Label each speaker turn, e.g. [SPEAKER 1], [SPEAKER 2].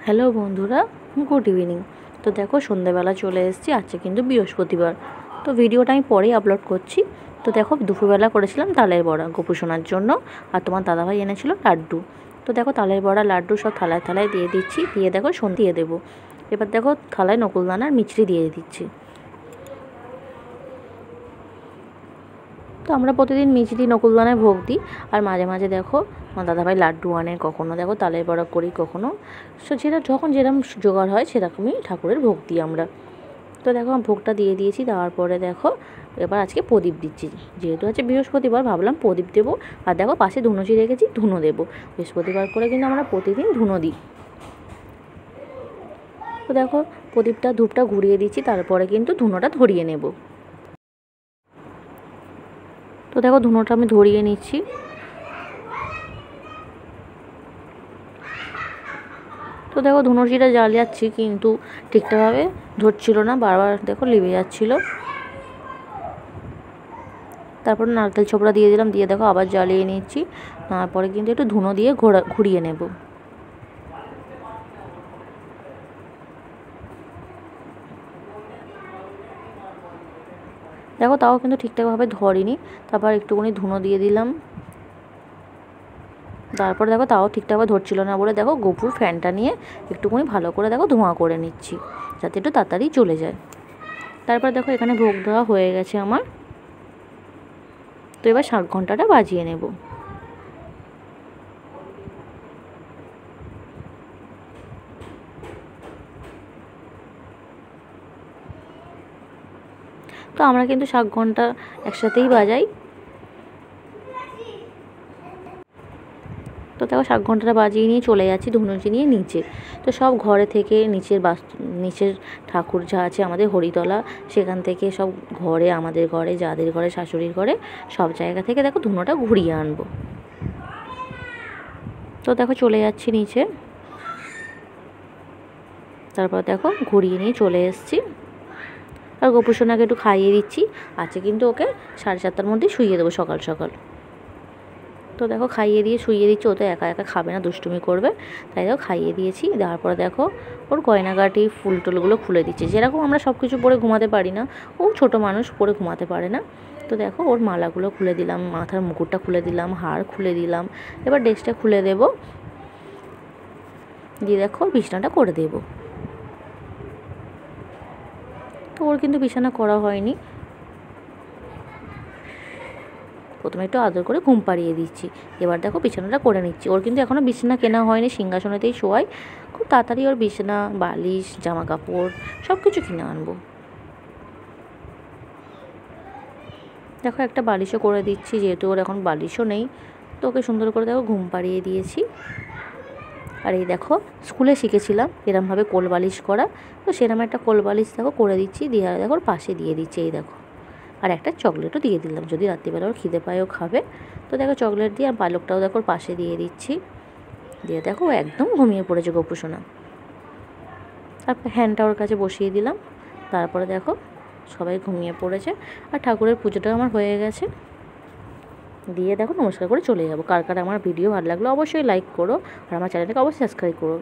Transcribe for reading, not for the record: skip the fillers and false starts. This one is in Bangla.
[SPEAKER 1] হ্যালো বন্ধুরা, গুড ইভিনিং। তো দেখো সন্ধ্যেবেলা চলে এসেছি, আজকে কিন্তু বৃহস্পতিবার। তো ভিডিওটা আমি পরেই আপলোড করছি। তো দেখো দুপুরবেলা করেছিলাম তালের বড়া গোপু সোনার জন্য, আর তোমার দাদাভাই এনেছিল লাড্ডু। তো দেখো তালের বড়া লাড্ডু সব থালায় থালায় দিয়ে দিচ্ছি, দিয়ে দেখো দিয়ে দেবো। এবার দেখো থালায় নকুলদানার মিছরি দিয়ে দিচ্ছি। তো আমরা প্রতিদিন মিছরি নকুলদানায় ভোগ দিই, আর মাঝে মাঝে দেখো আমার দাদাভাই লাড্ডু আনে, কখনও দেখো তালের বড়া করি, কখনও যেটা যখন যেরকম জোগাড় হয় সেরকমই ঠাকুরের ভোগ দিই আমরা। তো দেখো আমি ভোগটা দিয়ে দিয়েছি, দেওয়ার পরে দেখো এবার আজকে প্রদীপ দিচ্ছি। যেহেতু আছে বৃহস্পতিবার, ভাবলাম প্রদীপ দেবো। আর দেখো পাশে ধুনুচি রেখেছি, ধুনো দেবো। বৃহস্পতিবার করে কিন্তু আমরা প্রতিদিন ধুনো দিই। তো দেখো প্রদীপটা ধূপটা ঘুরিয়ে দিচ্ছি, তারপরে কিন্তু ধুনোটা ধরিয়ে নেব। তো দেখো ধুনোটা আমি ধরিয়ে নিচ্ছি। তো দেখো ধুনুচিটা জ্বালিয়েছি, কিন্তু ঠিকঠাকভাবে ধরছিল না, বারবার দেখো লিভে যাচ্ছিলো। তারপর নারকেল ছোবড়া দিয়ে দিলাম, দিয়ে দেখো আবার জ্বালিয়ে নিচ্ছি। তারপরে কিন্তু একটু ধুনো দিয়ে ঘুরিয়ে নেব। দেখো তাও কিন্তু ঠিকঠাকভাবে ধরেনি, তারপর একটুখানি ধুনো দিয়ে দিলাম। তারপর দেখো তাও ঠিকঠাকভাবে ধরছিল না বলে দেখো গোপুর ফ্যানটা নিয়ে একটুখানি ভালো করে দেখো ধোঁয়া করে নিচ্ছি, যাতে একটু তাড়াতাড়ি চলে যায়। তারপর দেখো এখানে ভোগ দেওয়া হয়ে গেছে আমার। তো এবার শাঁখ ঘণ্টাটা বাজিয়ে নেব। তো আমরা কিন্তু শাঁখ ঘণ্টা একসাথেই বাজাই। তো দেখো শাঁখ ঘণ্টাটা বাজিয়ে নিয়ে চলে যাচ্ছি ধুনুচি নিয়ে নিচে। তো সব ঘরে থেকে নিচের ঠাকুর যা আছে আমাদের হরিতলা, সেখান থেকে সব ঘরে, আমাদের ঘরে, যাদের ঘরে, শাশুড়ির ঘরে, সব জায়গা থেকে দেখো ধুনোটা ঘুরিয়ে আনবো। তো দেখো চলে যাচ্ছি নিচে। তারপর দেখো ঘুরিয়ে নিয়ে চলে এসেছি, আর গোপু সোনাকে একটু খাইয়ে দিচ্ছি। আছে কিন্তু ওকে 7:30টার মধ্যেই শুইয়ে দেবো সকাল সকাল। তো দেখো খাইয়ে দিয়ে শুইয়ে দিচ্ছি, ও তো একা একা খাবে না, দুষ্টুমি করবে, তাই দেখো খাইয়ে দিয়েছি। দেওয়ার পরে দেখো ওর গয়নাগাটি ফুল টুলগুলো খুলে দিচ্ছি। যেরকম আমরা সব কিছু পরে ঘুমাতে পারি না, ও ছোটো মানুষ, পরে ঘুমাতে পারে না। তো দেখো ওর মালাগুলো খুলে দিলাম, মাথার মুকুটটা খুলে দিলাম, হার খুলে দিলাম। এবার ড্রেসটা খুলে দেব, দিয়ে দেখো বিছানাটা করে দেবো। তো ওর কিন্তু বিছানা করা হয়নি, প্রথমে একটু আদর করে ঘুম পাড়িয়ে দিচ্ছি। এবার দেখো বিছানাটা করে নিচ্ছি। ওর কিন্তু এখনও বিছানা কেনা হয়নি, সিংহাসনেতেই শোয়াই। খুব তাড়াতাড়ি ওর বিছানা, বালিশ, জামা কাপড় সব কিছু কিনে আনবো। দেখো একটা বালিশও করে দিচ্ছি, যেহেতু ওর এখন বালিশও নেই। তো ওকে সুন্দর করে দেখো ঘুম পাড়িয়ে দিয়েছি। আর এই দেখো স্কুলে শিখেছিলাম এরমভাবে কোল বালিশ করা, তো সেরকম একটা কোল বালিশ দেখো করে দিচ্ছি, দিয়ে দেখো ওর পাশে দিয়ে দিচ্ছি। এই দেখো আর একটা চকলেটও দিয়ে দিলাম, যদি রাত্রিবেলা ওর খিদে পায় ও খাবে। তো দেখো চকলেট দিয়ে, আর পালকটাও দেখো ওর পাশে দিয়ে দিচ্ছি। দিয়ে দেখো একদম ঘুমিয়ে পড়েছে গোপু সোনা। তারপর হ্যান্ডটা ওর কাছে বসিয়ে দিলাম। তারপরে দেখো সবাই ঘুমিয়ে পড়েছে, আর ঠাকুরের পুজোটাও আমার হয়ে গেছে। দিয়ে দেখো নমস্কার করে চলে যাবো। কার কার আমার ভিডিও ভালো লাগলো অবশ্যই লাইক করো, আর আমার চ্যানেলটাকে অবশ্যই সাবস্ক্রাইব করো।